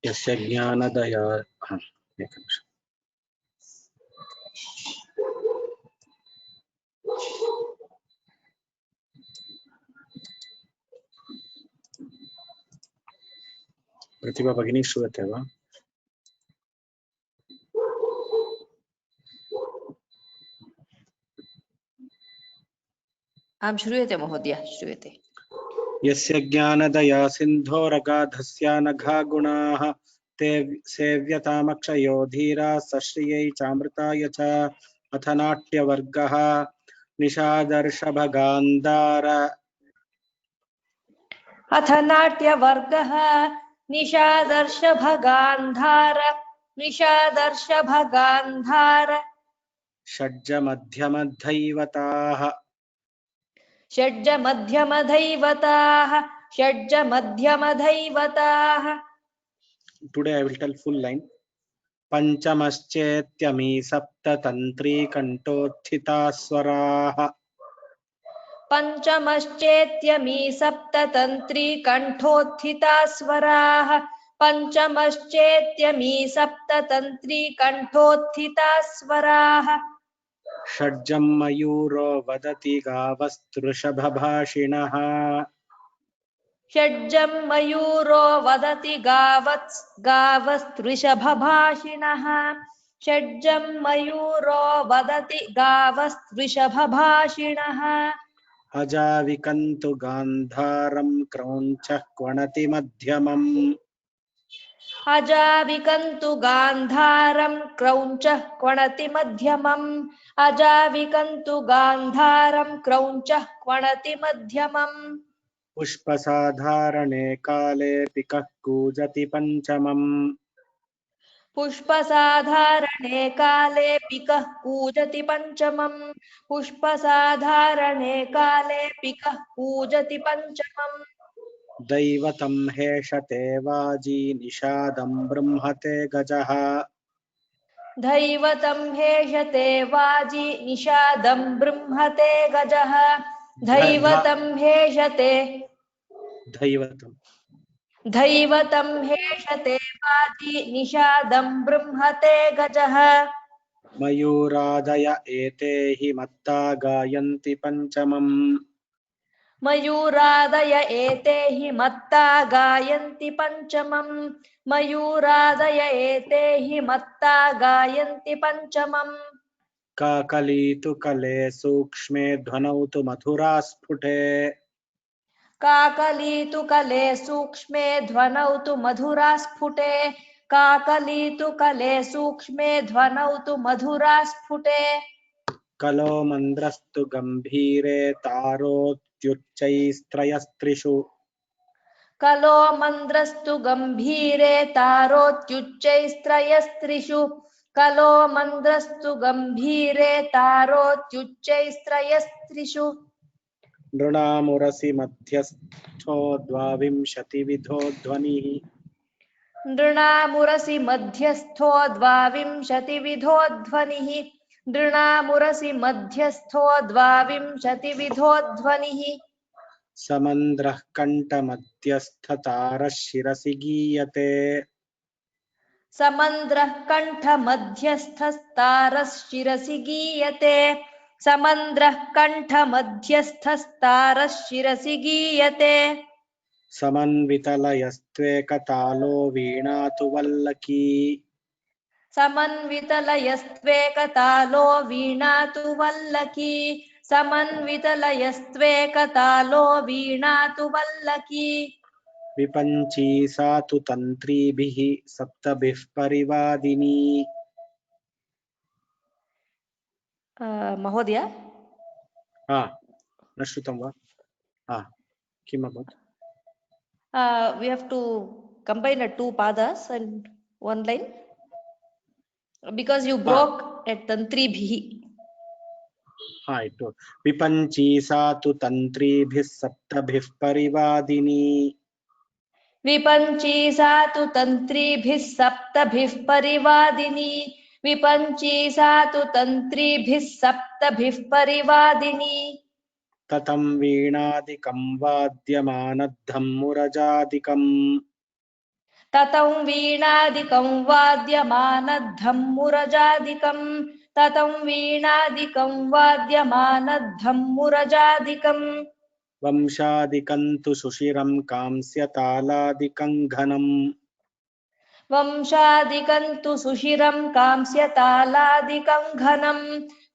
यस्य ज्ञानदया प्रतिभा भगिनी श्रूयते वा? आं श्रूयते महोदय, श्रूयते। यस्य ज्ञानदया सिन्धोरगाधस्य नघा गुणाः ते सेव्यतामक्षयो धीरा सश्रियै चामृताय च। अथ नाट्यवर्गः निषादर्शभगान्धार अथ नाट्यवर्गः निषादर्शभगान्धार षड्जमध्यमधैवताः Today I will tell full line. पंचमश्चेत्यमी सप्ततंत्री कंठोत्थिता स्वराः पंचमश्चेत्यमी सप्ततंत्री कंठोत्थिता स्वराः पंचमश्चेत्यमी सप्ततंत्री कंठोत्थिता स्वराः षड्जं मयूरो वदति गावस्तृषभभाषिणः षड्जं मयूरो वदति गावस्त्वृषभभाषिणः षड्जं मयूरो वदति गावस्त्वृषभभाषिणः अजाविकन्तु गान्धारं क्रौञ्चः क्वणति मध्यमम् अजाविकन्तु गान्धारं क्रौञ्चः क्वणति मध्यमम् अजाविकन्तु गान्धारं क्रौञ्चः क्वणति मध्यमम् पुष्पसाधारणे काले पिकः कूजति पञ्चमम् पुष्पसाधारणे काले पिकः कूजति पञ्चमम् पुष्पसाधारणे काले पिकः कूजति पञ्चमम् दैवतं हेषते वाजी निषादं बृंहते गजः दैवतं हेषते वाजी निषादं बृंहते गजः दैवतं हेषते वाजी निषादं बृंहते गजः मयूरादय एते हि मत्ता गायन्ति पञ्चमम् मयूरादय एते हि मत्ता गायन्ति पञ्चमम् मयूरादय एते हि मत्ता गायन्ति पञ्चमम् काकलीतु कले सूक्ष्मे ध्वनौ तु मधुरा स्फुटे काकलीतु कले सूक्ष्मे ध्वनौ तु मधुरा स्फुटे काकलीतु कले सूक्ष्मे ध्वनौ तु मधुरा स्फुटे कलो मन्द्रस्तु गम्भीरे तारोत्युच्चैस्त्रयस्त्रिषु कलो मन्द्रस्तु गम्भीरे तारोत्युच्चैस्त्रयस्त्रिषु कलो मन्द्रस्तु गम्भीरे तारोत्युच्चैस्त्रयस्त्रिषु नृणामुरसि मध्यस्थो द्वाविंशतिविधो ध्वनिः नृणामुरसि मध्यस्थो द्वाविंशतिविधो ध्वनिः नृणामुरसि मध्यस्थो द्वाविंशतिविधो ध्वनिः समन्द्रः कण्ठमध्यस्थतारः शिरसि गीयते समन्द्रः कण्ठमध्यस्थस्तारः शिरसि गीयते समन्द्रः कण्ठमध्यस्थस्तारः शिरसि गीयते समन्वितलयस्त्वेकतालो वीणा तु वल्लकी समन्वितलयस्त्वेकतालो वीणा तु वल्लकी समन्वितलयस्त्वेकतालो वीणा तु वल्लकी विपञ्ची सा तु तन्त्रीभिः सप्तभिः परिवादिनी महोदय न श्रुतं वा? किम् अभवत्? We have to combine the two padas and one line because you broke at tantribhi. विपञ्ची सा तु तन्त्रीभिः सप्तभिः परिवादिनी विपञ्ची सा तु तन्त्रीभिः सप्तभिः परिवादिनी विपञ्ची सा तु तन्त्रीभिः सप्तभिः परिवादिनी ततं वीणादिकं वाद्यमानद्धं मुरजादिकम् ततं वीणादिकं वाद्यमानद्धम्मुरजादिकं ततं वीणादिकं वाद्यमानद्धम्मुरजादिकम् वंशादिकं तु सुशिरं कांस्यतालादिकं घनम् वंशादिकं तु सुशिरं कांस्यतालादिकं घनम्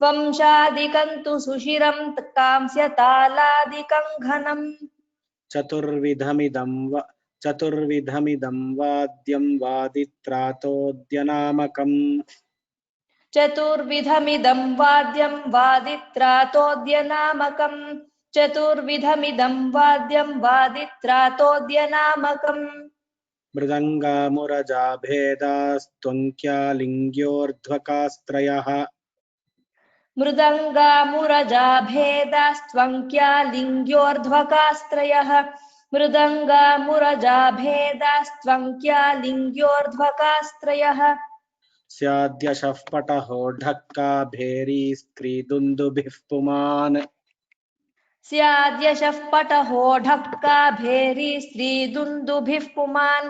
वंशादिकं तु सुशिरं कांस्यतालादिकं घनम् चतुर्विधमिदं वाद्यं वादित्रातोद्यनामकम् चतुर्विधमिदं वाद्यं वादित्रातोद्यनामकम् चतुर्विधमिदं वाद्यं वादित्रातोद्यनामकम् मृदङ्गामुरजाभेदास्त्वङ्क्यालिङ्ग्योर्ध्वकास्त्रयः मृदङ्गामुरजाभेदास्त्वङ्क्यालिङ्ग्योर्ध्वकास्त्रयः मृदङ्गामुरजाभेदास्त्वङ्क्यालिङ्ग्योर्ध्वकास्त्रयः स्याद्यशः पटहो ढक्का भेरीस्त्रीदुन्दुभिः पुमान् स्याद्यशः पटहो ढक्का भेरी स्त्रीदुन्दुभिः पुमान्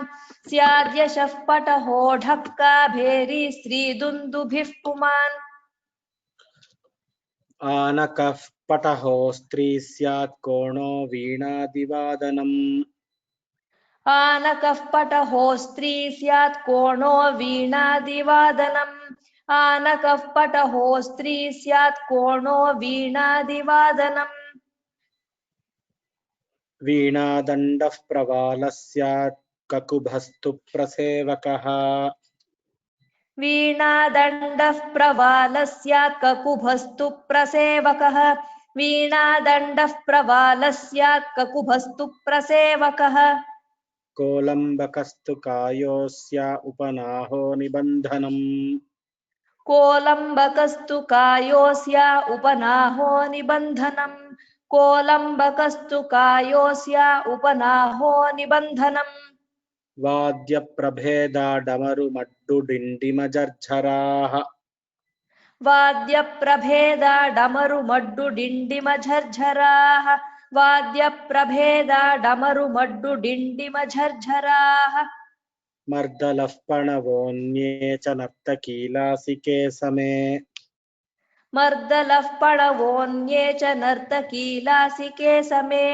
स्याद्यशः पटहो ढक्का भेरी स्त्रीदुन्दुभिः पुमान् आनकः पटहो स्त्री स्यात् कोणो वीणादिवादनम् आनकः पटहो स्त्री स्यात् कोणो वीणादिवादनम् आनकः पटहो स्त्री स्यात् कोणो वीणादिवादनम् वीणादण्डः प्रवालः स्यात् ककुभस्तु प्रसेवकः वीणादण्डः प्रवालः स्यात् ककुभस्तु प्रसेवकः वीणादण्डः प्रवालः स्यात् ककुभस्तु प्रसेवकः कोलम्बकस्तु कायोऽस्य उपनाहो निबन्धनम् कोलम्बकस्तु कायोऽस्य उपनाहो निबन्धनम् कोलम्बकस्तु कायोऽस्य उपनाहो निबन्धनम् वाद्यप्रभेदाडमरुमड्डुडिण्डिमझर्झराः वाद्यप्रभेदा डमरुमड्डुडिण्डिमझर्झराः वाद्यप्रभेदा डमरुमड्डुडिण्डिमझर्झराः मर्दलः पणवोऽन्ये च नर्तकीलासिके समे मर्दलः पणवोऽन्ये च नर्तकीलासिके समे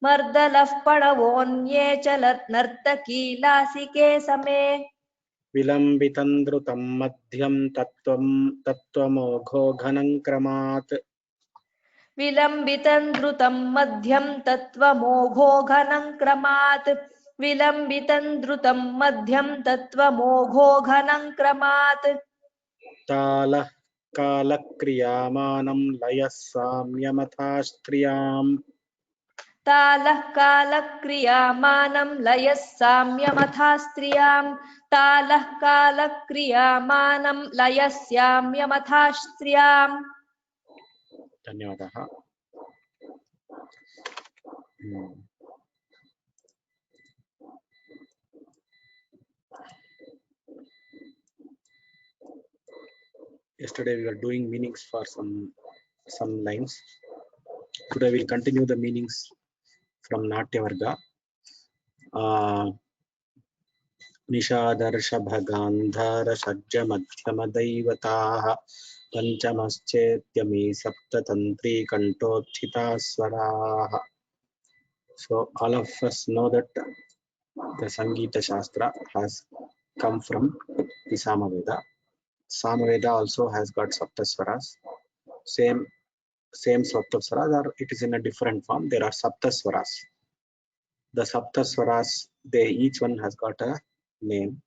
मर्दलः पणवोऽन्ये च नर्तकीलासिके समे विलम्बितं द्रुतं मध्यं तत्त्वमोघो घनं क्रमात् विलम्बितं द्रुतं मध्यं तत्त्वमोघो घनं क्रमात् विलम्बितं द्रुतं मध्यं तत्त्वमोघो घनं क्रमात् तालः कालक्रियामानं लयः साम्यमथास्त्रियाम् तालः कालक्रियामानं लयः साम्यमथा स्त्रियाम् तालः कालक्रियामानं लयः साम्यमथा स्त्रियाम् धन्यवादः Yesterday we were doing meanings for some lines. Today we'll continue the meanings from Natya Varga. निषादर्शभगान्धार षड्ज मध्यम दैवताः पंचमश्चेत्यमी सप्ततंत्री कंठोत्थिता स्वराः. So all of us know that the Sangeeta Shastra has come from the Samaveda. Samaveda also has got Saptaswaras. Same Saptaswaras, or it is in a different form. There are Saptaswaras. The Saptaswaras, they each one has got a name.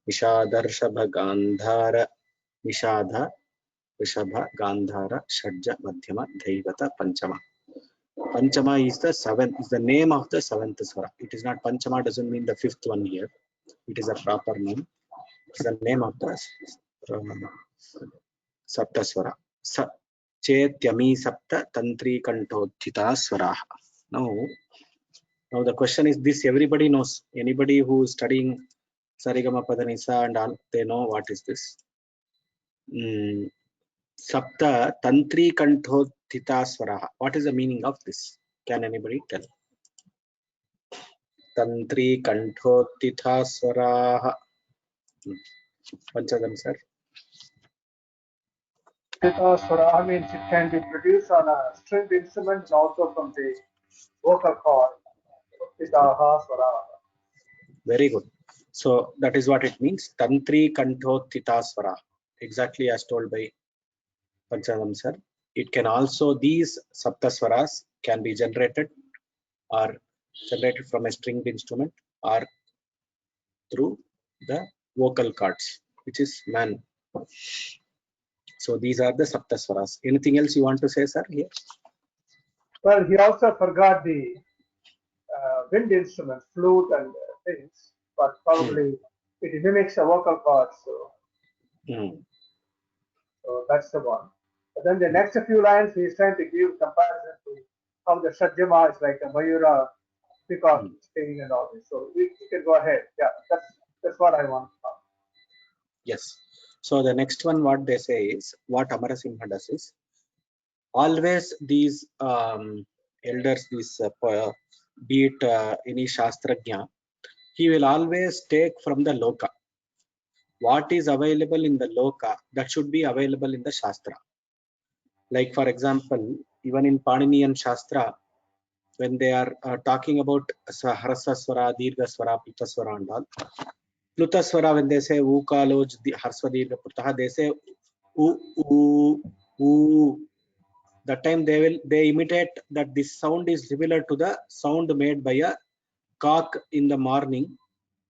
Nishada, Rishabha, Gandhara, Nishada, Rishabha, Gandhara, Shadja, Madhyama, Dhaivata, Panchama. Panchama is the seventh, is the name of the seventh swara. It is not Panchama, doesn't mean the fifth one here. It is a proper name. It's the name of the Saptaswara. Chetyami Sapta Tantri Kantothita Swaraha. Now the question is this: everybody knows. Anybody who is studying Sarigama Padanisa and all, they know what is this. Sapta Tantri Kantothita Swaraha. What is the meaning of this? Can anybody tell? Tantri Kanthotitha Swaraha. Panchadam, sir. Titha Swara means it can be produced on a stringed instrument and also from the vocal cord. Titha Swara. Very good. So that is what it means. Tantri Kanthotitha Swara. Exactly as told by Panchadam, sir. It can also, these Saptaswaras can be generated from a stringed instrument or through the vocal cords, which is man. So these are the Saptaswaras. Anything else you want to say, sir, here? Well, he also forgot the wind instruments, flute and things, but probably it mimics a vocal cord, so that's the one. But then the next few lines, he's trying to give comparison to how the Shadjama is like a Mayura, peacock singing and all this. So we can go ahead. Yeah, that's what I want. Yes. So the next one, what they say is, what Amarasimha does is, always these elders, be it any Shastrajna, he will always take from the Loka. What is available in the Loka, that should be available in the Shastra. Like for example, even in Paninian Shastra, when they are talking about Harasaswara, Dirghaswara, Plutaswara and all, Plutaswara, when they say Ukaloj, Harsva Dirgha Putaha, they say U. That time they imitate that this sound is similar to the sound made by a cock in the morning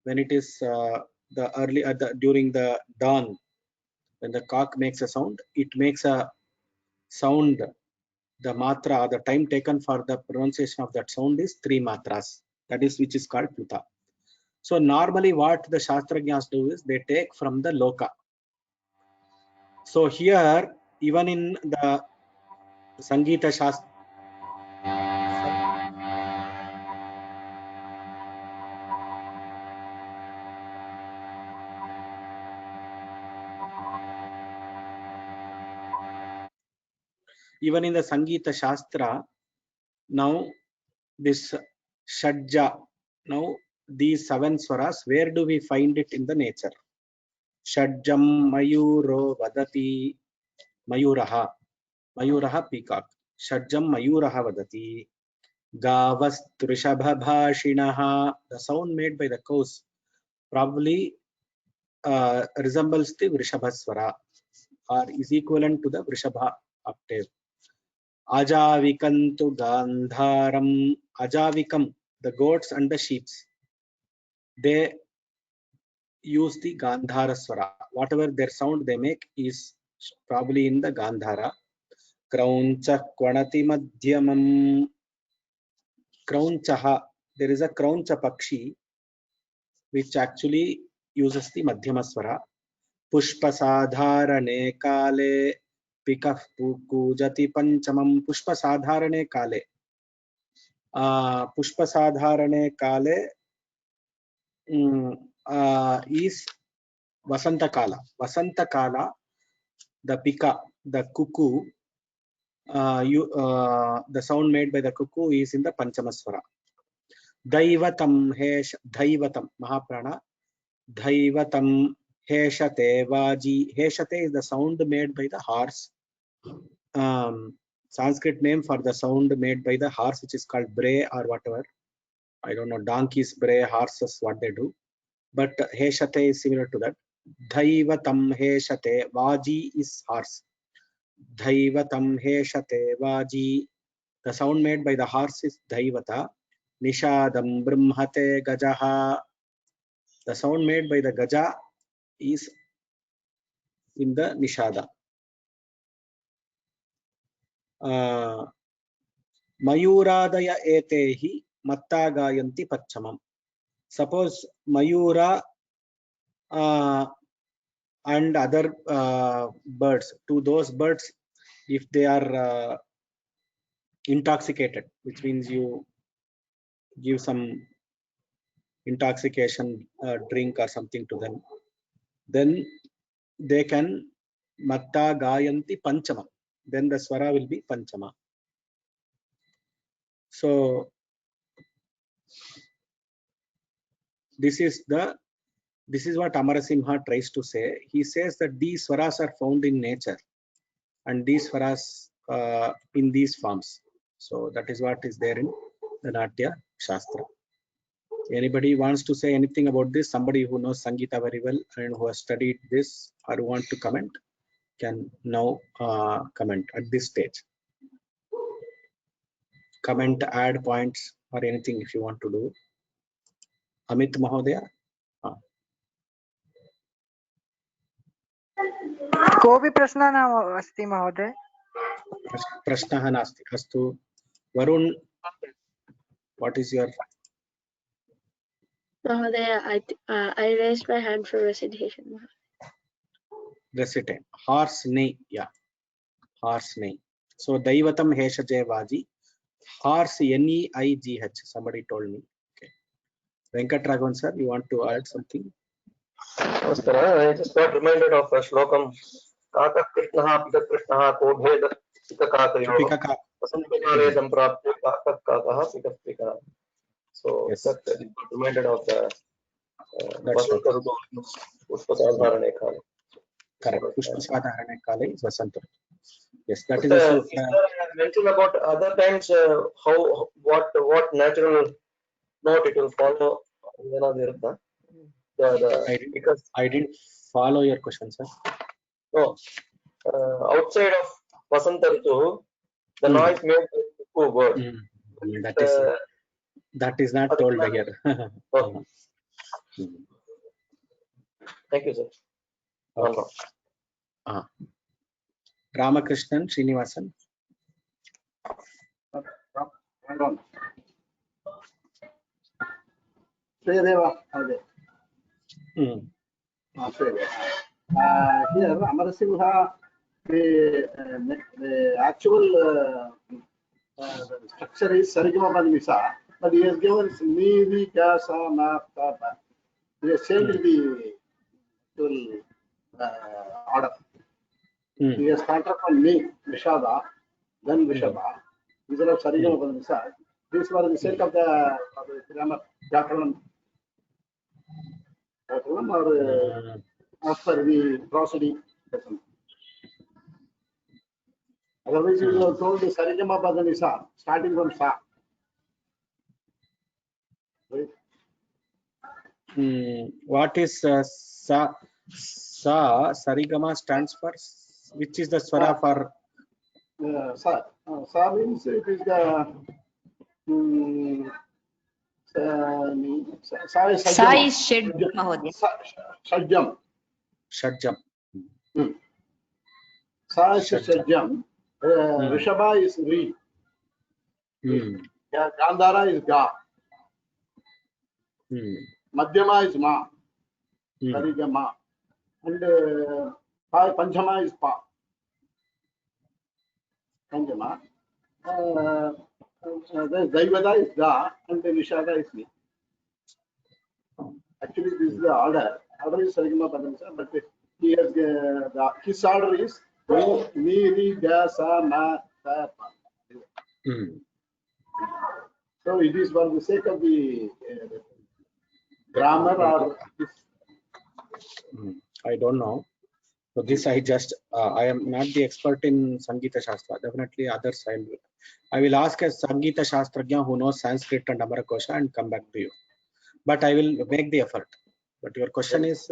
when it is during the dawn. When the cock makes a sound, it makes a sound. The matra, the time taken for the pronunciation of that sound is 3 matras. That is which is called Pluta. So normally what the Shastrajnas do is they take from the Loka. So here, even in the Sangeeta Shastra, even in the Sangeeta Shastra, now this Shadja, now these 7 swaras, where do we find it in the nature? Shadjam Mayuro Vadati Mayuraha. Mayuraha peacock. Shadjam Mayuraha Vadati. Gavastrishabhabhashinaha. The sound made by the cows probably resembles the Vrishabhaswara or is equivalent to the Vrishabha octave. Ajavikantu Gandharam. Ajavikam, the goats and the sheep, they use the Gandhara Swara. Whatever their sound they make is probably in the Gandhara. Krauncha Kvanati Madhyamam. Kraunchaha, there is a Krauncha Pakshi which actually uses the Madhyama Swara. Pushpa Sadharane Kale Pikaf Kujati Panchamam. Pushpa Sadharane Kale. Pushpa Sadharane Kale is Vasanta Kala. Vasanta Kala, the pika, the cuckoo, the sound made by the cuckoo is in the Panchamaswara. Daivatam Daivatam, Mahaprana. Daivatam Heshate Vaji. Heshate is the sound made by the horse. Sanskrit name for the sound made by the horse, which is called bray or whatever. I don't know, donkeys, bray, horses, what they do. But Heshate is similar to that. Daivatam Heshate, Vaji is horse. Daivatam Heshate Vaji. The sound made by the horse is Daivata. Nishadam Brahmate Gajaha. The sound made by the Gaja is in the Nishada. Mayuradaya etehi matta gayanti pachamam. Suppose Mayura and other birds, to those birds, if they are intoxicated, which means you give some intoxication drink or something to them, then they can matta gayanti panchama. Then the swara will be panchama. So this is what Amarasimha tries to say. He says that these swaras are found in nature, and these swaras in these forms. So that is what is there in the Natya Shastra. Anybody wants to say anything about this? Somebody who knows Sangeeta very well and who has studied this or want to comment can now comment at this stage. Comment, add points or anything if you want to do. Amit Mahodaya. कोऽपि प्रश्नः न अस्ति महोदय। प्रश्नः नास्ति। अस्तु Varun, what is your? Mahodaya, I raised my hand for recitation. Recitate. Horse neigh. Yeah. Horse neigh. So Daivatam Heshaje Vaji. Horse Neigh. Somebody told me. Okay. Venkatraghvan sir, you want to add something? I just got reminded of a shlokam. Kaka Krishnaha Pika Krishnaha Kobheda Pika Kakayo. Vasantapale Samprapte Kaka Kakaha Pika Pika. So Yes. that got reminded of the That's Pushpasadharane Kale. correct. Pushpasadharane Kale is Vasanta. Yes, that is Sir, also. mention about other times what natural note it will follow. Because I didn't follow your question, sir. no, outside of Vasanta Ritu, the noise made by bird. That is not told here. Oh. Thank you, sir. Okay. Ramakrishnan Srinivasan. Hang on. Srideva, are there? Srideva. Here, Amarasimha, the actual structure is Sarigama Padnisa, but he has given Nivi, Kasa, Ma, Papa. He has changed the actual order. He has started from Ni, Vishada, then Vishaba. These are of Sarigama Padnisa. This was the sake of the grammar, Jakaranam. Or after the prosody. Otherwise, you have told the Sarigama Padnisa, starting from Sa. Right? What is Sa? Sarigama stands for, which is the swara for? Sa. Sa means it is the Sa is Sa is shed, Mahodaya. Shadjam. Shadjam. Sa is Shadjam. Rishabha is Ri. Gandhara is Ga. Madhyama is Ma. Sarigama. And Panchama is Pa. Panchama. The Daivada is Da and the Vishada is Mi. Actually, this is the order. Order is Sarigama Padnisa, but he has his order is Ni, Ri, Ga, Sa, Ma, Sa, Pa. So it is for the sake of the grammar or this. I don't know. So this I just I am not the expert in Sangeeta Shastra. Definitely others I will ask a Sangeeta Shastrajna who knows Sanskrit and Amarakosha and come back to you. But I will make the effort. But your question is,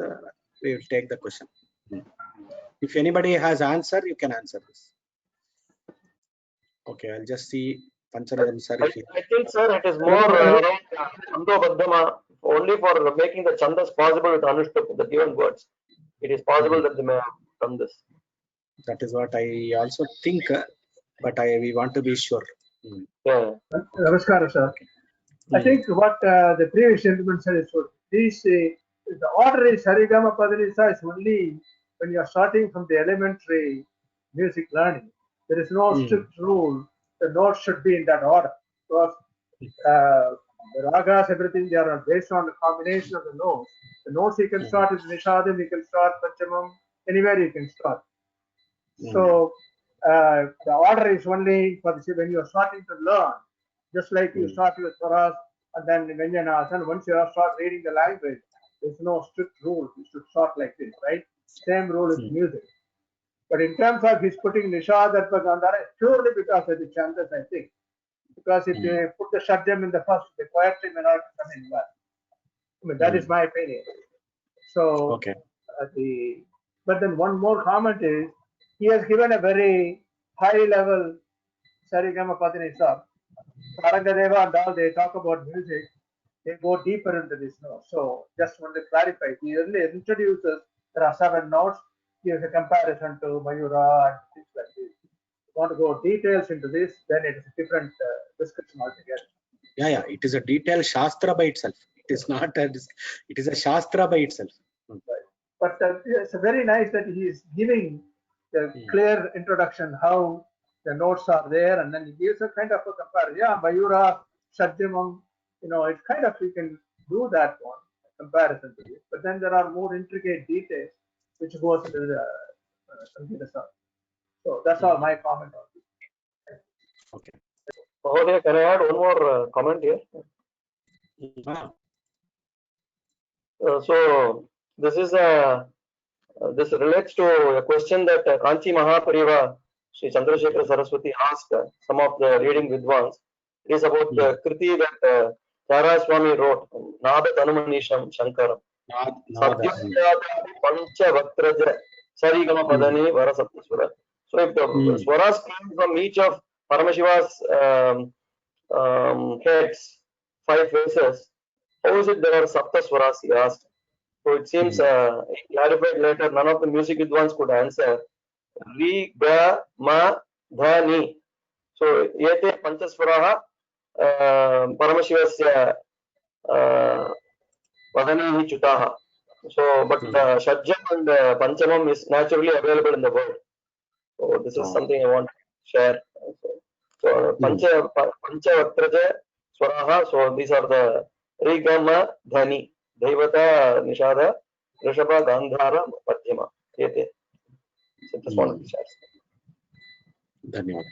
we will take the question. If anybody has answer, you can answer this. Okay, I'll just see Pancharadam sir. I think, sir, it is more around Chando Baddhama, only for making the Chandas possible with Anushtup, the given words. It is possible that they may have done this. That is what I also think, but we want to be sure. Yeah. Namaskar, sir. I think what the previous gentleman said is true. The order is Sarigama Padnisa is only when you are starting from the elementary music learning. There is no strict rule. The notes should be in that order. Because the ragas, everything, they are based on the combination of the notes. The notes you can start with Nishadim, you can start Panchamam, anywhere you can start. So the order is only for the, when you are starting to learn, just like you start with Swaras and then Vyanjanasan. Once you start reading the language, there's no strict rule. You should start like this, right? Same rule is music. But in terms of his putting Nishada Gandhara, purely because of the chandas, I think. Because if you put the Shadjam in the first, the poetry may not come in well. I mean, that is my opinion. So, okay. But then one more comment is, he has given a very high level Sarigama Padinisa. Sarangadeva and all, they talk about music, they go deeper into this now. So just want to clarify, he only introduces, there are 7 notes, gives a comparison to Mayura and things like this. If you want to go details into this, then it is a different discussion altogether. Yeah, it is a detailed Shastra by itself. It is not a, it is a Shastra by itself. Right. But it's very nice that he is giving the clear introduction, how the notes are there, and then he gives a kind of a comparison. Yeah, Mayura, Shadjamam, it's kind of, we can do that one, comparison to this. But then there are more intricate details which goes into the Sangeeta Sar. So that's all my comment on this. Okay. Mahodaya, can I add one more comment here? So this is this relates to a question that Kanchi Mahapariva Sri Chandrasekhar Saraswati asked some of the leading Vidwans. It is about the Kriti that Charaswami wrote, Nada Tanumanisham Shankaram. Pancha Vaktraja Sarigama Padani Varasaptaswara. So if the swaras came from each of Paramashiva's heads, 5 faces, how is it there are Sapta Swaras, he asked. So it seems he clarified later, none of the music Vidwans could answer. Ri, Ga, Ma, Dha, Ni. So Yete Panchaswaraha Paramashivasya Vadani Chutaha. So, but Shadjam and Panchamam is naturally available in the world. So this is something I want to share. So Pancha Vaktraja Swaraha. So these are the Ri, Ga, Ma, Dha, Ni. Devata, Nishada, Rishabha, Gandhara, Padhyama. Yete. So just wanted to share. Dhanyawad.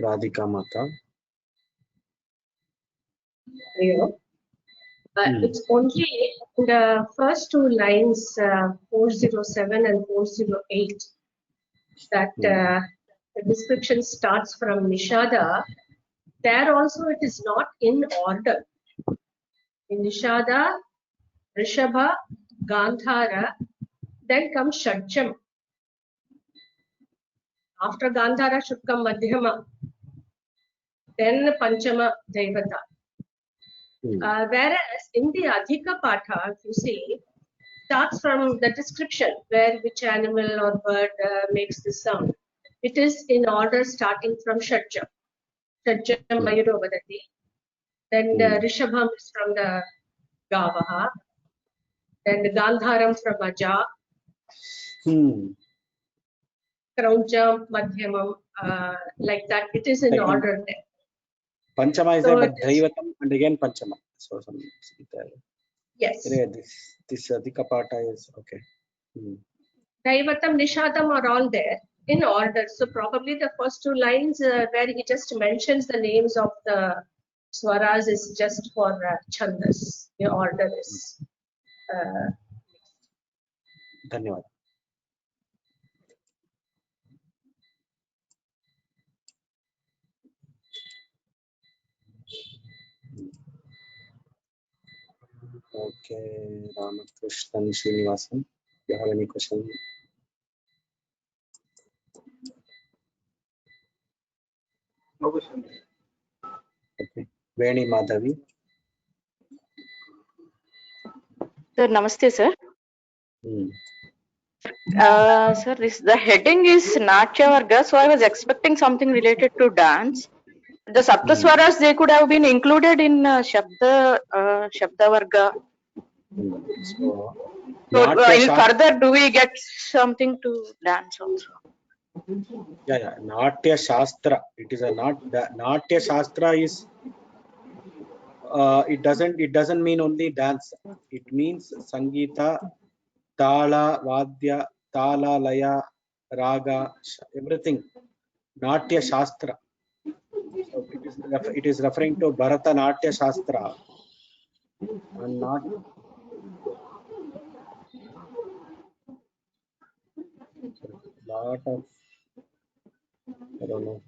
Radhika Mata. It's only the first 2 lines, 407 and 408, that the description starts from Nishada. There also it is not in order. In Nishada, Rishabha, Gandhara, then comes Shadjam. After Gandhara should come Madhyama, then Panchama, Devata. Whereas in the Adhika Patha, you see, starts from the description where which animal or bird makes the sound. It is in order starting from Shadjam. Shadjam Mayuro Vadati. Then the Rishabham is from the Gavaha. Then the Gandharam from Aja. Kraujam, Madhyamam, like that. It is in order there. Panchama is there, but Dhaivatam and again Panchama. So some yes. This Adhika Patha is okay. Dhaivatam, Nishadam are all there in order. So probably the first 2 lines where he just mentions the names of the swaras is just for Chandas. The order is. Dhanyawad. Okay, Ramakrishnan Srinivasan. Do you have any question? No question. Okay. Veni Madhavi. Sir, namaste, sir. Sir, the heading is Natya Varga, so I was expecting something related to dance. The Saptaswaras, they could have been included in Shabda Varga. So further, do we get something to dance also? Yeah. Natya Shastra. It is a Natya Shastra is. It doesn't mean only dance. It means Sangeeta, Tala, Vadya, tala, laya, raga, everything. Natya Shastra. So it is referring to Bharata Natya Shastra and not lot of, I don't know.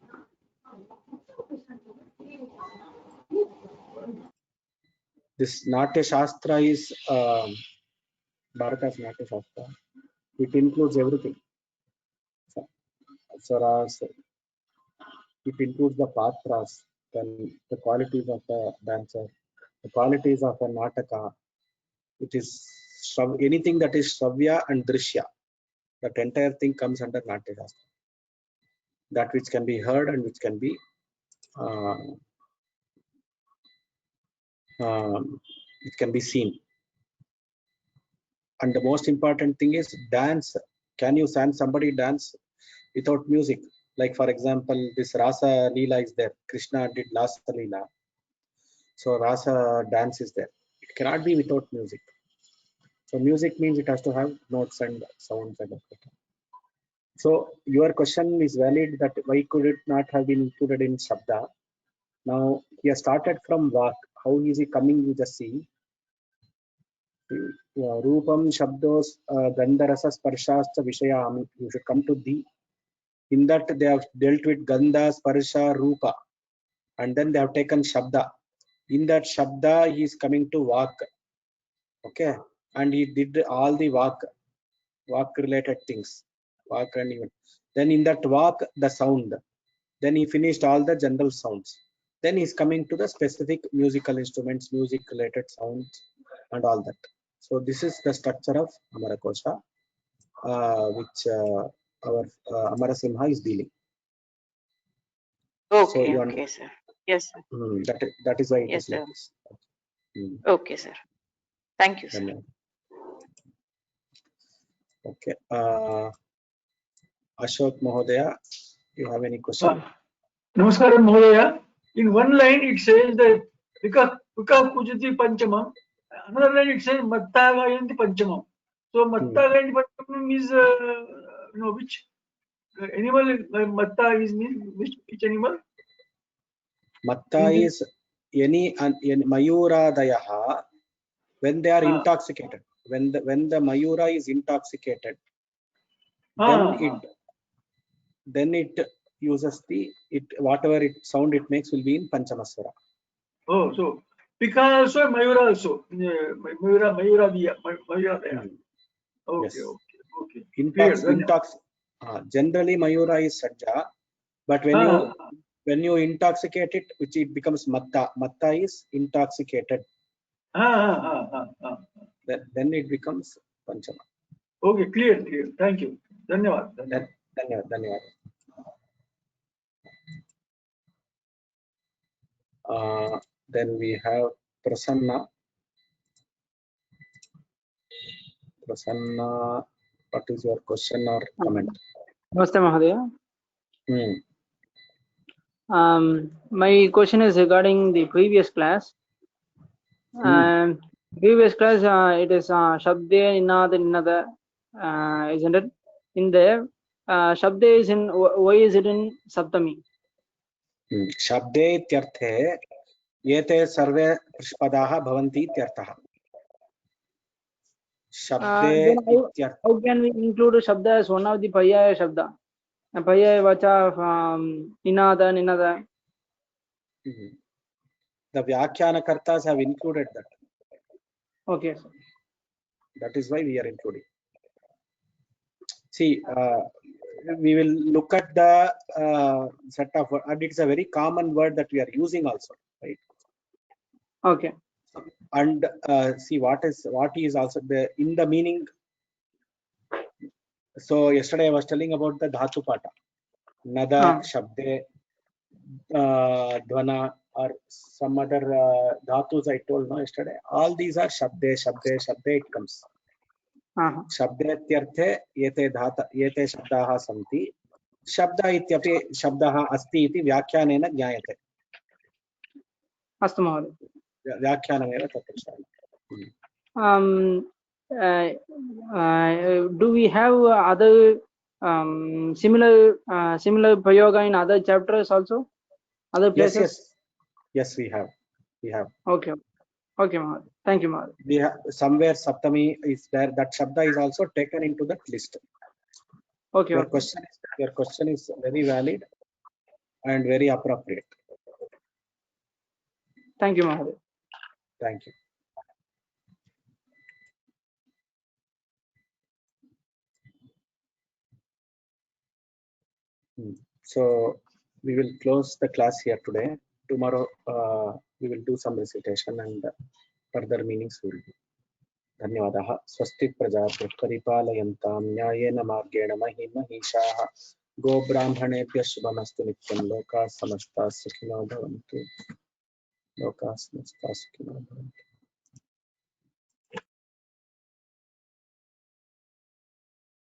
This Natya Shastra is Bharata's Natya Shastra. It includes everything. Swaras, it includes the patras, then the qualities of the dancer, the qualities of a nataka. It is anything that is Shravya and Drishya. That entire thing comes under Natya Shastra. That which can be heard and which can be it can be seen. And the most important thing is dance. Can you send somebody dance without music? Like for example, this Rasa Leela is there. Krishna did Rasa Leela. So Rasa dance is there. It cannot be without music. So music means it has to have notes and sounds and etc. So your question is valid that why could it not have been included in Shabda? Now he has started from Vak. How is he coming? You just see. Rupam Shabdos Gandharasa Sparshascha Vishayami. You should come to the. In that they have dealt with Gandha, Sparsha, Rupa, and then they have taken Shabda. In that Shabda he is coming to Vak. Okay, and he did all the Vak related things. Vak and even. Then in that Vak the sound. Then he finished all the general sounds. Then he is coming to the specific musical instruments, music related sounds, and all that. So this is the structure of Amarakosha, which our Amarasimha is dealing. Okay, So you okay, sir. Yes, sir. That is why it Yes, is like sir. this. Okay, sir. Thank you, sir. Okay. Ashok Mahodaya, you have any question? Namaskaram Mahodaya. In one line it says that Vika Kujati Panchamam. Another line it says Matta Gayanti Panchamam. So Matta Gayanti Panchamam is which animal Matta is means which animal? Matta is any Mayuradayaha when they are intoxicated. When the Mayura is intoxicated, then it uses whatever sound it makes will be in Panchamaswara. Oh, so Pika also, Mayura also. Mayura Daya. Okay, okay. Generally Mayura is Sajja, but when you intoxicate it, which it becomes Matta. Matta is intoxicated. Then it becomes Panchama. Okay, clear. Thank you. Dhanyavad. Then we have Prasanna. Prasanna, what is your question or comment? Namaste Mahodaya. My question is regarding the previous class. Previous class, it is Shabde Ninada, isn't it? In there, Shabde is in, why is it in Saptami? Shabde ityarthe yete sarve prishpadaha bhavanti ityartah. Shabde ityarthe. How can we include Shabda as one of the Paryaya Shabda? Paryaya Vacha, Ninada. The Vyakhyaanakartas have included that. Okay. That is why we are including. See, we will look at the set of, and it's a very common word that we are using also, right? Okay. And see what is also in the meaning. So yesterday I was telling about the Dhatu Pata, Nada, Shabde, Dvana, or some other dhatus I told yesterday. All these are Shabde, it comes. Shabde ityarthe yete shabdaha santi. Shabda ityapi shabdaha asti iti vyakhyanena jnayate. Astu Mahodaya. Vyakhyanameva tatrasya. do we have other similar prayoga in other chapters also, other places? Yes, we have. Okay, Mahadev. Thank you, Mahadev. We have somewhere Saptami is there. That Shabda is also taken into that list. Okay. Your question is very valid and very appropriate. Thank you, Mahadev. Thank you. So we will close the class here today. Tomorrow we will do some recitation and further meanings will be. धन्यवादाः. स्वस्ति प्रजाभ्यः परिपालयन्तां न्यायेन मार्गेण महिषाः गोब्राह्मणेभ्यः शुभमस्तु नित्यं. लोकाः समस्ताः सुखिनो भवन्तु.